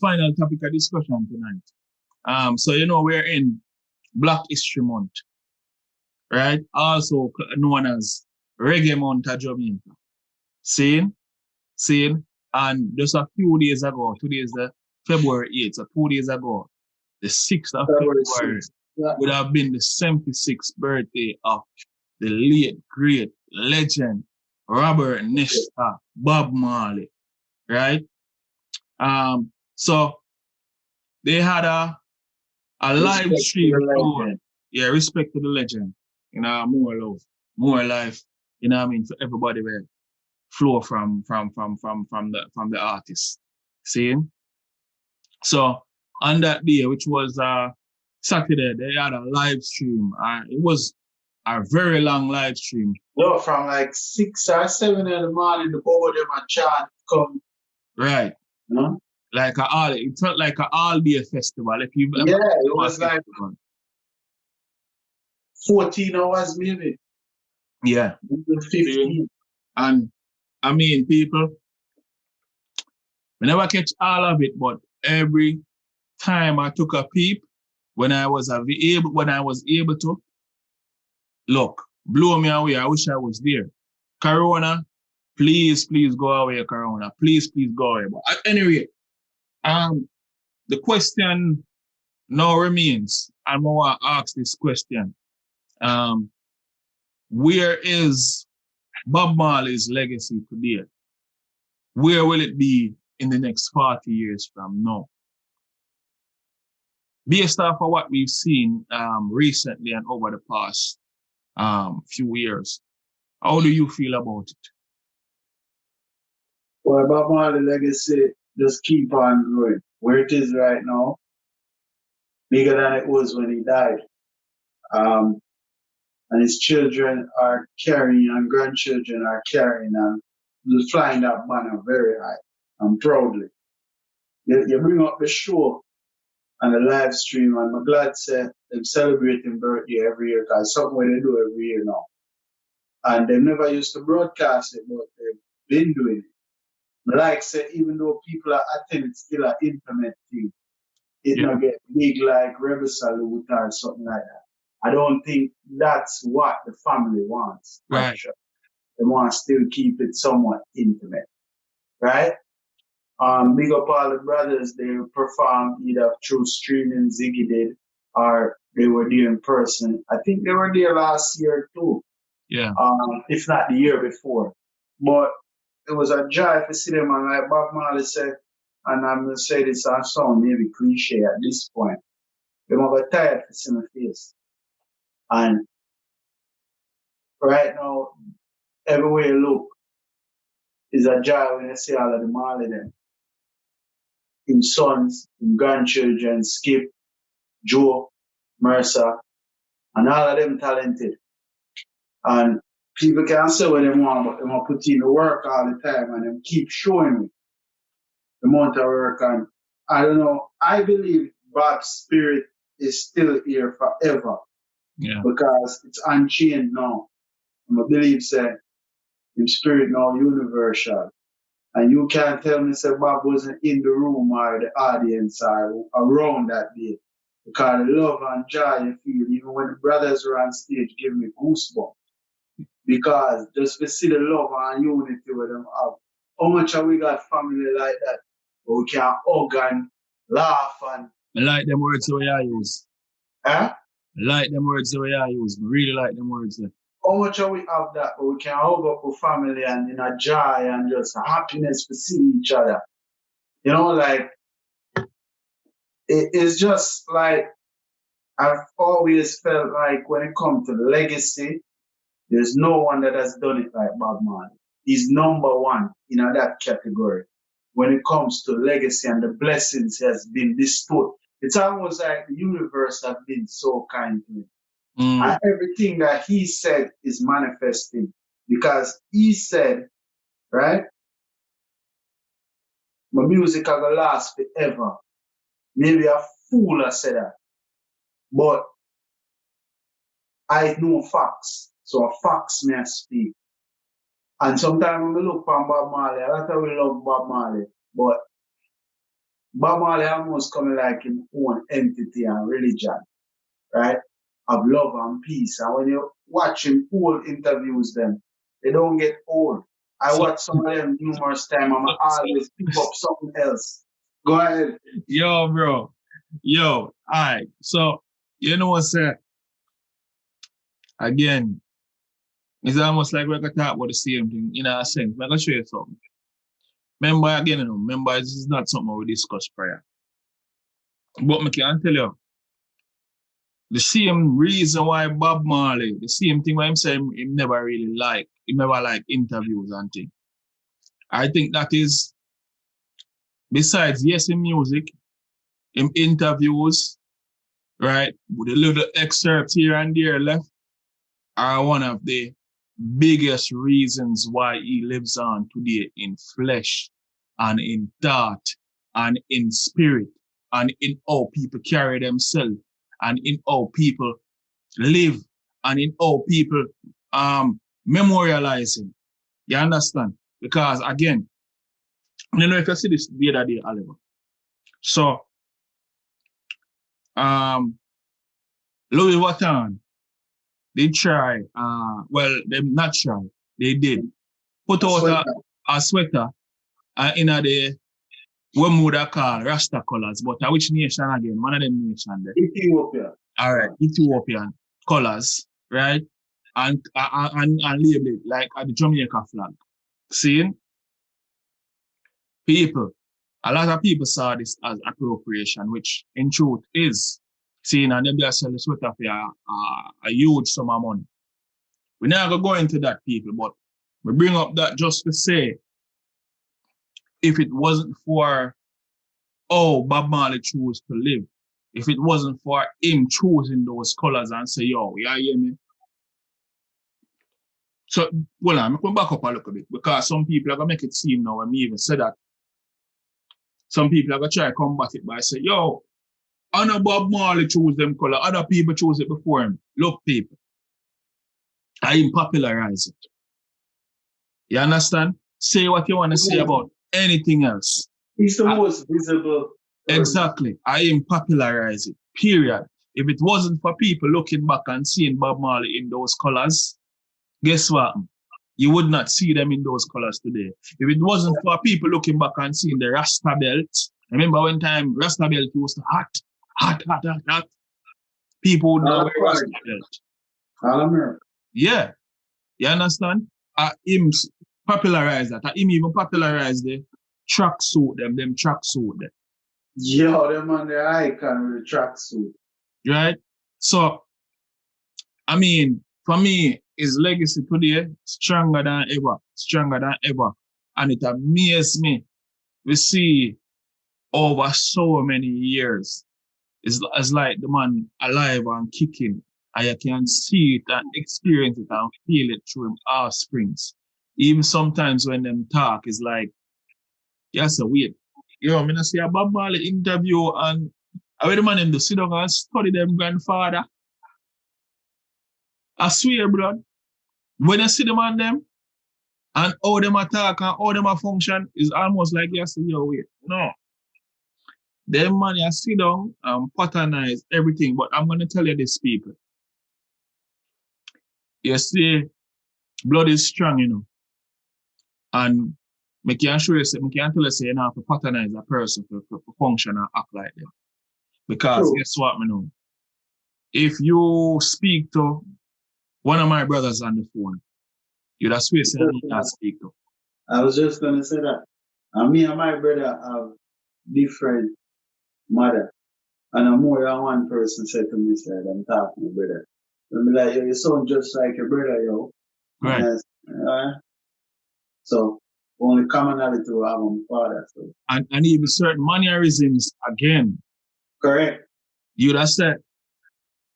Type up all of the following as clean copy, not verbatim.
final topic of discussion tonight. So we're in Black History Month, right? Also known as Reggae Month of Jamaica. Seen, seen, and just a few days ago, today is the February 8th, so 2 days ago, the 6th of February February 6th. Yeah. would have been the 76th birthday of the late, great legend, Robert Nesta, Bob Marley, right? So they had a live Respect to stream the show. legend. Yeah, respect to the legend. More love, more life. For everybody where flow from the artist. Seeing? So on that day, which was Saturday, they had a live stream. It was a very long live stream. No, from like 6 or 7 in the morning, the both of them a chant come. Right. No? It felt like an all-day festival. If you've ever Yeah, been it to a was like festival. 14 hours maybe. Yeah. 15. And I mean, people, we never catch all of it, but every time I took a peep, when I was able to, look, blow me away. I wish I was there. Corona, please go away, Corona. Please go away. But anyway, the question now remains, and I want to ask this question. Where is Bob Marley's legacy today? Where will it be in the next 40 years from now? Based off of what we've seen recently and over the past few years, how do you feel about it? Well, Bob Marley legacy just keep on growing. Where it is right now, bigger than it was when he died. And his children are carrying and grandchildren are carrying and flying that banner very high and proudly. You bring up the show and the live stream, and I'm glad say they're celebrating birthday every year because something what they do every year now. And they never used to broadcast it, but they've been doing it. Like say, even though people are attending, it's still an intimate thing. It not get big like Rebel Salute or something like that. I don't think that's what the family wants. Right. They want to still keep it somewhat intimate. Right? Big up all the brothers, they performed either through streaming, Ziggy did, or they were there in person. I think they were there last year too. Yeah. If not the year before. But it was a joy to see them, and like Bob Marley said, and I'm going to say this on sound maybe cliche at this point, they were tired to see my face. And right now, everywhere you look is a joy when you see all of the Marley them. In sons, in grandchildren, Skip, Joe, Mercer, and all of them talented. And people can say what they want, but they want to put in the work all the time and them keep showing me the amount of work. And I don't know, I believe Bob's spirit is still here forever. Yeah. Because it's unchained now. And I believe that his spirit now universal. And you can't tell me that Bob wasn't in the room or the audience or around that day. Because the love and joy you feel, even when the brothers were on stage, give me goosebumps. Because just to see the love and unity with them have. How much have we got family like that? Where we can hug and laugh and... I like them words the way I use. Huh? I like them words the way I use. I really like them words there. How much have we have that? But we can hug up with family and in a joy and just happiness to see each other. You know, like, it's just like, I've always felt like when it comes to legacy, there's no one that has done it like Bob Marley. He's number one in that category. When it comes to legacy and the blessings he has been bestowed, it's almost like the universe has been so kind to him. And everything that he said is manifesting because he said, right? My music will last forever. Maybe a fool has said that. But I know facts. So facts may speak. And sometimes when we look from Bob Marley, a lot of we love Bob Marley. But Bob Marley almost coming like his own entity and religion, right? Of love and peace. And when you watch him old interviews, them they don't get old. I So, watch some of them numerous times. I'm so, always pick up something else. Go ahead. yo, bro. Yo, alright. So, you know what's that? Again, it's almost like we're gonna talk about the same thing in a sense. I'm gonna show you something. Remember again, remember this is not something we discussed prior. But I can tell you, the same reason why Bob Marley, the same thing why I'm saying he never really he never like interviews and things. I think that is, besides, yes, in music, in interviews, right, with a little excerpts here and there left, are one of the biggest reasons why he lives on today in flesh and in thought and in spirit and in how people carry themselves and in how people live and in how people memorializing. You understand? Because again, I don't know if you see this the other day, Oliver. So Louis Vuitton, they try, well, they not try, they did put out a sweater in the what would I call Rasta colors, but which nation again? One of them nation there. Ethiopia. All right, Ethiopian colors, right? And label it like the Jamaica flag. Seeing people, a lot of people saw this as appropriation, which in truth is. Seeing and them just sell the sweater for a huge sum of money. We're not gonna go into that, people, but we bring up that just to say, if it wasn't for Bob Marley chose to live, if it wasn't for him choosing those colors and say, yo, you hear me? So, well, I'm going to back up a little bit because some people are going to make it seem now, when me even say that, some people are going to try to combat it by saying, yo, I know Bob Marley chose them color, other people chose it before him. Look, people, I him popularize it. You understand? Say what you want to say about anything else. He's the most visible. Exactly. I am popularize it. Period. If it wasn't for people looking back and seeing Bob Marley in those colors, guess what? You would not see them in those colors today. If it wasn't for people looking back and seeing the Rasta belt, remember one time Rasta belt was hot. People would not wear Rasta belt. All America. Yeah. You understand? Him popularize that. Him even popularize the tracksuit, them tracksuit them. Yo, them on the icon with the tracksuit. Right? So, I mean, for me, his legacy today stronger than ever. And it amazes me. We see over so many years. It's like the man alive and kicking. And you can see it and experience it and feel it through him offsprings. Even sometimes when them talk, it's like, yes, wait. Yo, I'm going to see a Bob Marley interview and I wait the man in the sit down and study them grandfather. I swear, bro. When you see them on them and how them attack and how them a function, is almost like you say, yo, wait. No. Them man, you sit down and pattern everything. But I'm going to tell you this, people. You see, blood is strong, you know. And I can tell you, say, you know, to patternize a person to function and act like them. Because guess what, I know? If you speak to one of my brothers on the phone, you'd have swear say I not speak to. I was just gonna say that. And me and my brother have different mother. And more than one person said to me, said, I'm talking to my brother. And be like, yo, you sound just like your brother, yo. Right. So only commonality to have my father. So. And even certain mannerisms again. Correct. You'd have said,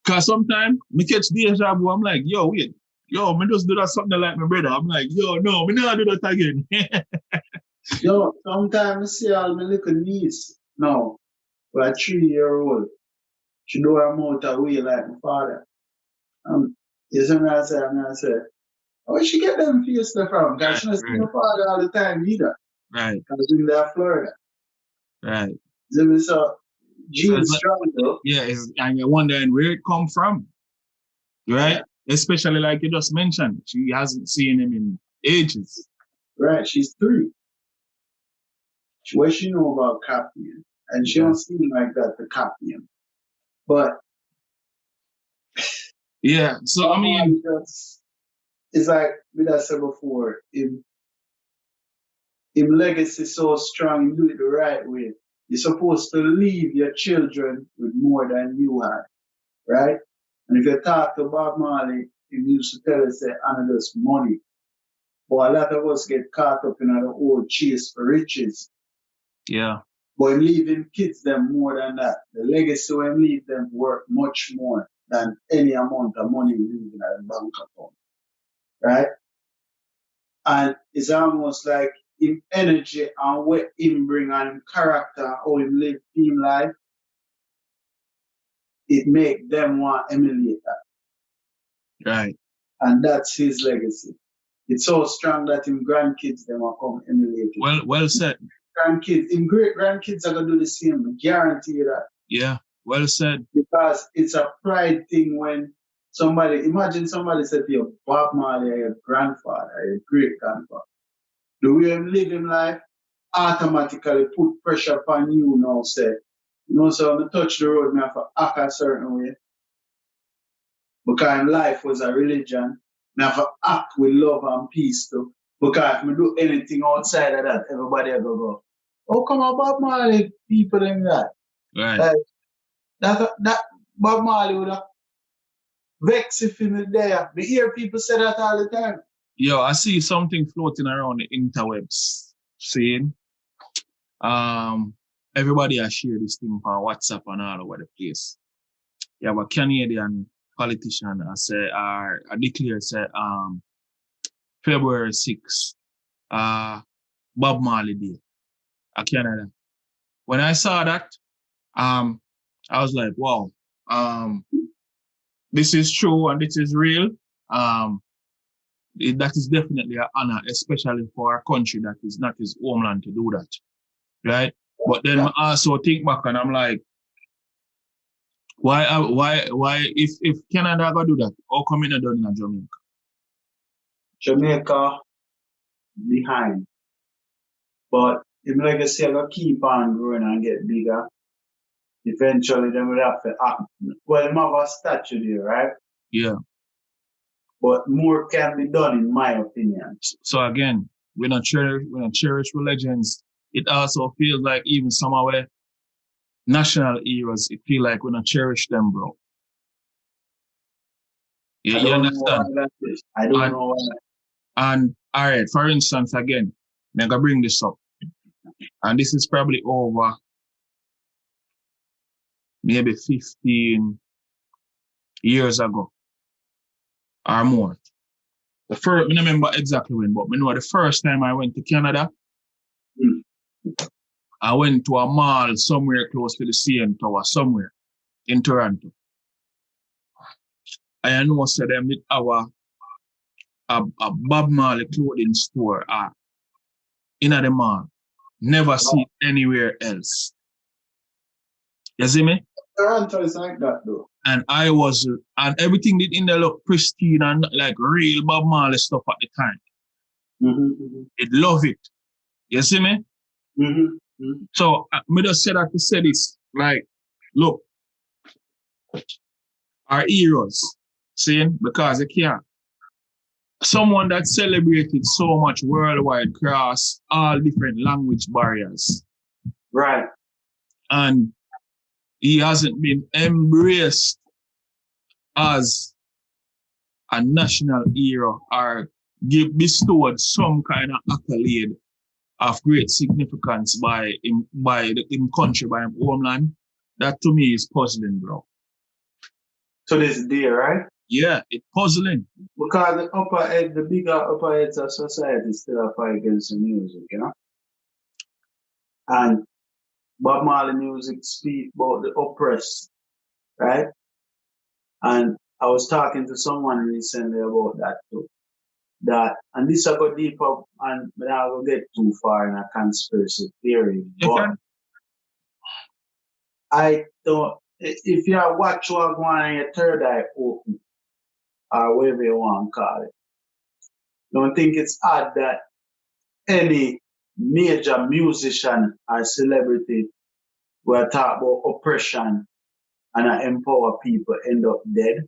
because sometimes me catch deja vu, I'm like, yo, wait, yo, me just do that something like my brother. I'm like, yo, no, me never do that again. Yo, sometimes I see all my little niece now, for a 3-year-old. She do her mouth away like my father. You see what I say, where she get them face from? Because she doesn't see my father all the time either. Right. Because in there Florida. Right. So So Gene it's like, strong though. yeah, and you're wondering where it come from, right? Yeah. Especially like you just mentioned, she hasn't seen him in ages. Right, she's 3. What she know about copying, and she Yeah. don't seem like that to copy him. But Yeah, so I mean, it's like we I said before, him legacy so strong, you do it the right way. You're supposed to leave your children with more than you had, right? And if you talk to Bob Marley, he used to tell us that honor us money. But a lot of us get caught up in the old chase for riches. yeah, But him leaving kids them more than that. The legacy when him leave them worth much more than any amount of money leaving at the bank account. Right? And it's almost like him energy and what him bring and him character, how him live team life, it make them want to emulate that. right. And that's his legacy. It's so strong that him grandkids them are come emulate it. Well said. Grandkids, him great grandkids are gonna do the same. I guarantee you that. Yeah, well said. Because it's a pride thing when imagine somebody said to you, Bob Marley, your grandfather, your great grandfather. The way him live him life automatically put pressure upon you now, say, so when I touch the road, I have to act a certain way. Because life was a religion, I have to act with love and peace too. Because if I do anything outside of that, everybody will go, how come Bob Marley people in that? Right. That Bob Marley would have vexed if he was there. We hear people say that all the time. Yo, I see something floating around the interwebs saying, everybody has shared this thing on WhatsApp and all over the place. You have a Canadian politician I declare say February 6th, Bob Marley Day, Canada. When I saw that, I was like, wow, this is true and this is real. That is definitely an honor, especially for a country that is not his homeland to do that, right? But then I also think back and I'm like, why if Canada go do that, how come it not done in Jamaica? Jamaica behind, but his legacy will keep on growing and get bigger. Eventually, they will have to act. Well, they have a statue there, right? Yeah. But more can be done, in my opinion. So again, we don't cherish religions. It also feels like even some of our national heroes, it feel like we don't cherish them, bro. You understand? I don't know why. And all right, for instance, again, I'm gonna bring this up. And this is probably over maybe 15 years ago or more. I don't remember exactly when, but I know the first time I went to Canada, I went to a mall somewhere close to the CN Tower, somewhere in Toronto. I know so them with a Bob Marley clothing store in the mall. Never see it anywhere else. You see me? Toronto is like that though. And everything did in there look pristine and like real Bob Marley stuff at the time. It love it. You see me? So I just said that to say this, like, look, our heroes, seeing, because they can't. Someone that celebrated so much worldwide across all different language barriers. Right. And he hasn't been embraced as a national hero or bestowed some kind of accolade of great significance by the country, by his homeland. That to me is puzzling, bro. To this day, right? Yeah, it's puzzling. Because the bigger upper heads of society still fight against the music, you know? And Bob Marley music speak about the oppressed, right? And I was talking to someone recently about that too. And this I go deep up and I will get too far in a conspiracy theory. I don't. If you watch what going on your third eye open, or whatever you want to call it, don't think it's odd that any major musician or celebrity will talk about oppression and empower people end up dead.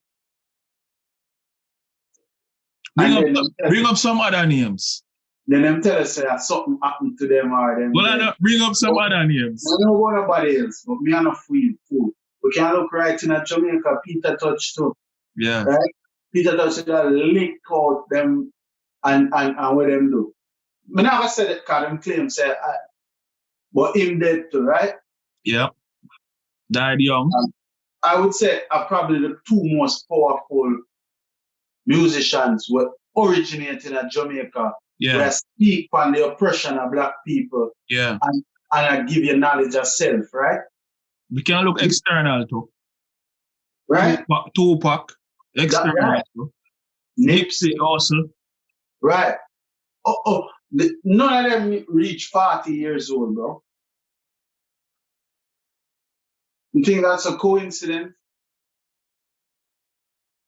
Bring up some other names. Then them tell us that something happened to them or them. Well, bring up some other names. I don't know what nobody else, but me and a fool. We can look right in Jamaica, Peter Touch too. Yeah. Right? Peter Touch that lick out them and what them do. I never said it because them claim say but him dead too, right? Yeah. Died young. I would say probably the two most powerful musicians were originating in Jamaica. Yeah. Where speak on the oppression of black people. Yeah. And I give you knowledge of self, right? We can look external too. Right? Tupac. External right. too. Nipsey also. Right. None of them reach 40 years old, bro. You think that's a coincidence?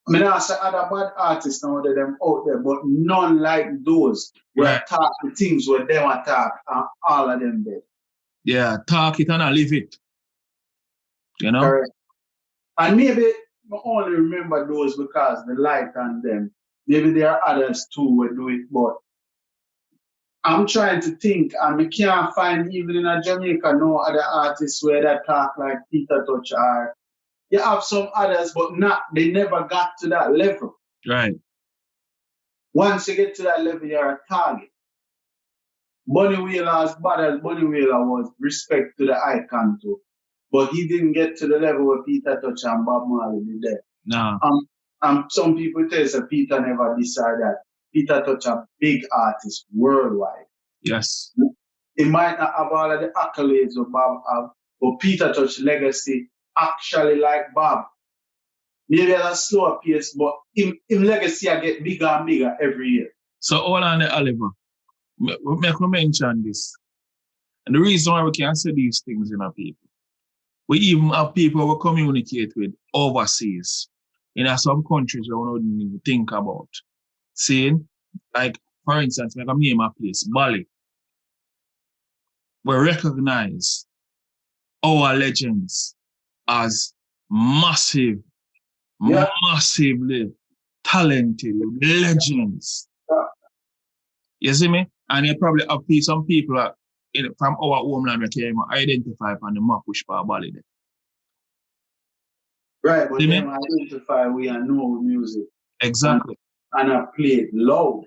I mean, I say other bad artists now that them out there, but none like those where talk the things where them attack and all of them dead. Yeah, talk it and I live it. You know? Correct. And maybe I only remember those because the light on them. Maybe there are others too who do it, but I'm trying to think, and I can't find even in Jamaica no other artists where that talk like Peter Touch or you have some others, but they never got to that level. Right. Once you get to that level, you're a target. Bunny Wailer, as bad as Bunny Wailer was, respect to the icon too. But he didn't get to the level where Peter Touch and Bob Marley did there. No. Some people tell us that Peter never decided that. Peter Touch a big artist worldwide. Yes. He might not have all of the accolades of Bob have, but Peter Touch legacy actually like Bob. Maybe at a slower pace, but his legacy I get bigger and bigger every year. So all on the Oliver, make me mention this. And the reason why we can say these things in our people, we even have people we communicate with overseas. In some countries we don't even think about. Saying, like, for instance, like I name a place, Marley. We recognize our legends as massively talented legends. You see me? And you probably have some people from our homeland that can identify on the map which part Bali there. Right, but then identify we are know music. Exactly. And I play it loud.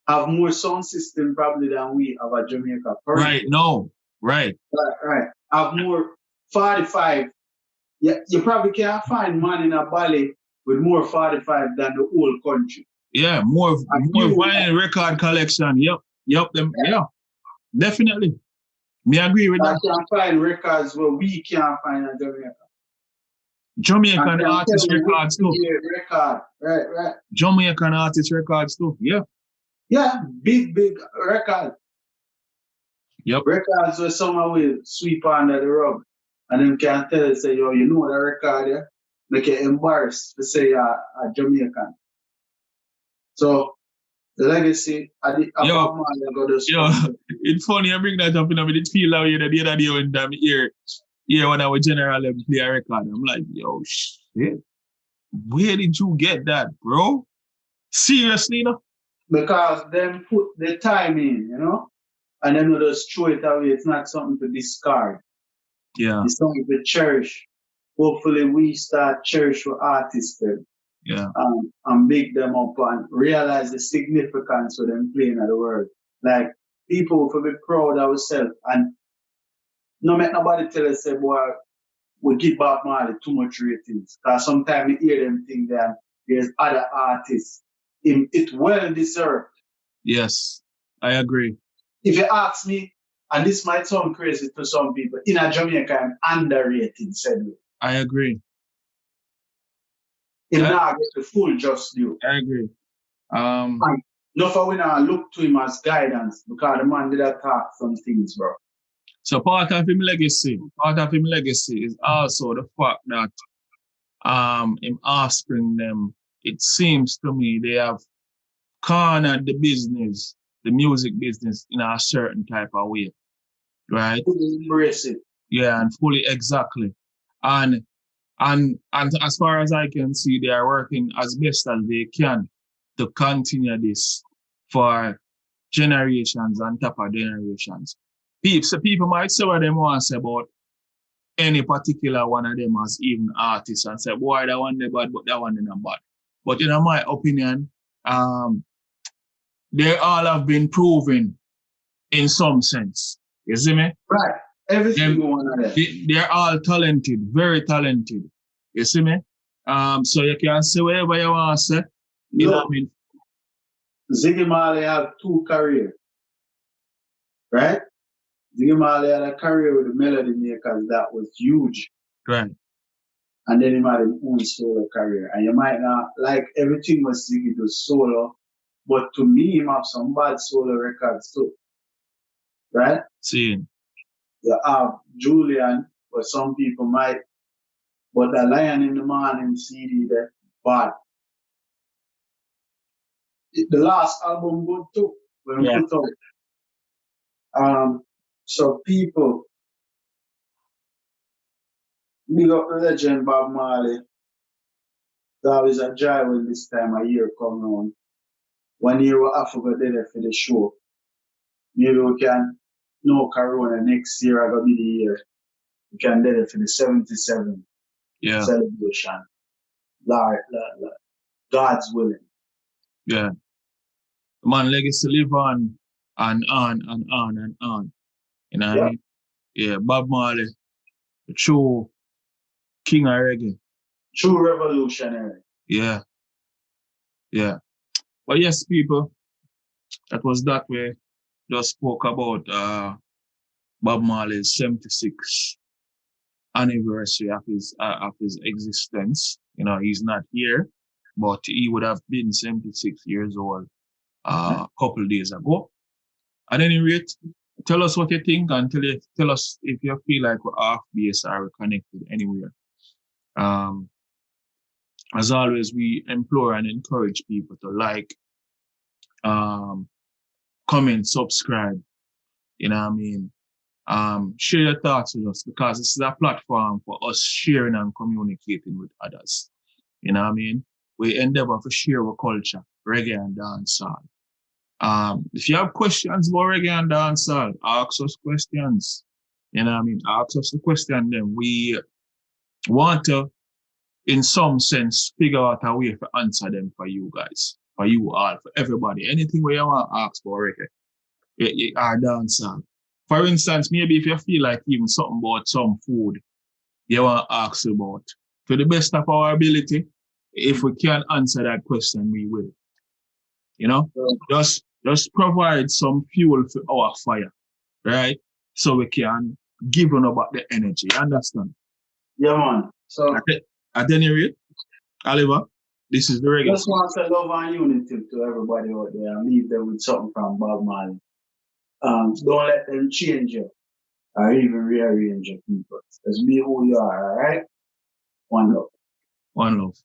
Have more sound system probably than we have at Jamaica. Right, no. Right. Right. Have more 45. Yeah, you probably can't find man in a Bali with more 45 than the whole country. Yeah, more vinyl record collection. Yep. Definitely. Me agree with that. I can find records where we can't find in Jamaica. Jamaican artist records too. Right. Jamaican artist records too. Yeah. Yeah, big record. Yep. Records where someone will sweep under the rug. And then can tell you, say, yo, you know that record, yeah? Make you embarrassed to say a Jamaican. So, the legacy, it's funny I bring that up, it feel that way the other day when I'm here when I was general play a record. I'm like, yo, shit. Where did you get that, bro? Seriously, you know? Because them put the time in, you know? And then we just throw it away. It's not something to discard. Yeah. It's something to cherish. Hopefully we start cherish for artists then. Yeah. And big them up and realize the significance of them playing at the world. Like people will be proud of ourselves and no make nobody tell us say, boy, we give Bob Marley too much ratings. Because sometimes you hear them think that there's other artists. It's well deserved. Yes, I agree. If you ask me, and this might sound crazy to some people, in a Jamaica, I'm underrated, said we. I agree. He'll not get the full just due. I agree. No for we now look to him as guidance because the man did attack some things, bro. So part of him legacy is also the fact that him offspring them, it seems to me they have cornered the business, the music business in a certain type of way. Right? Embrace it. Yeah, and fully exactly. And and as far as I can see, they are working as best as they can to continue this for generations on top of generations. People might say what they want to say about any particular one of them as even artists and say, boy, that one they bad, but that one they not bad. But in my opinion, they all have been proven in some sense. You see me? Right. Every single one of them. They're all talented, very talented. You see me? So you can say whatever you want to say. You know what I mean? Ziggy Marley had 2 careers. Right? Ziggy Marley had a career with the Melody Makers that was huge. Right. And then he had his own solo career. And you might not like everything was Ziggy do solo, but to me, he have some bad solo records too. Right? Seeing. You have Julian, but some people might, but the Lion in the Morning CD, that bad. The last album good too, when we put out. So people, big up legend Bob Marley. There always a joy when this time of year come around. 1 year we have to go there for the show. Maybe we can no Corona next year. I gonna be the year. We can do it for the 77 celebration. Lord, God's willing. Yeah. Man, legacy live on and on and on and on. You know what I mean? Yeah, Bob Marley, the true king of reggae. True revolutionary. Yeah. Yeah. But yes, people, that was that way. Just spoke about Bob Marley's 76th anniversary of his existence. You know, he's not here, but he would have been 76 years old a couple days ago. At any rate, tell us what you think and tell us if you feel like we're off base or we're connected anywhere. As always, we implore and encourage people to like, comment, subscribe. You know what I mean? Share your thoughts with us because this is a platform for us sharing and communicating with others. You know what I mean? We endeavor to share our culture, reggae and dancehall. If you have questions about reggae and dancehall, ask us questions. You know what I mean? Ask us the question then. We want to, in some sense, figure out a way to answer them for you guys, for you all, for everybody. Anything where you want to ask for reggae, or dancehall. For instance, maybe if you feel like even something about some food you want to ask about, to the best of our ability, if we can answer that question, we will. You know, just provide some fuel for our fire, right? So we can give on about the energy. You understand? Yeah, man. So at any rate, Oliver, this is the reggae. Just want to say love and unity to everybody out there and leave them with something from Bob Marley. Don't let them change you or even rearrange your people. Just be who you are, all right? One love. One love.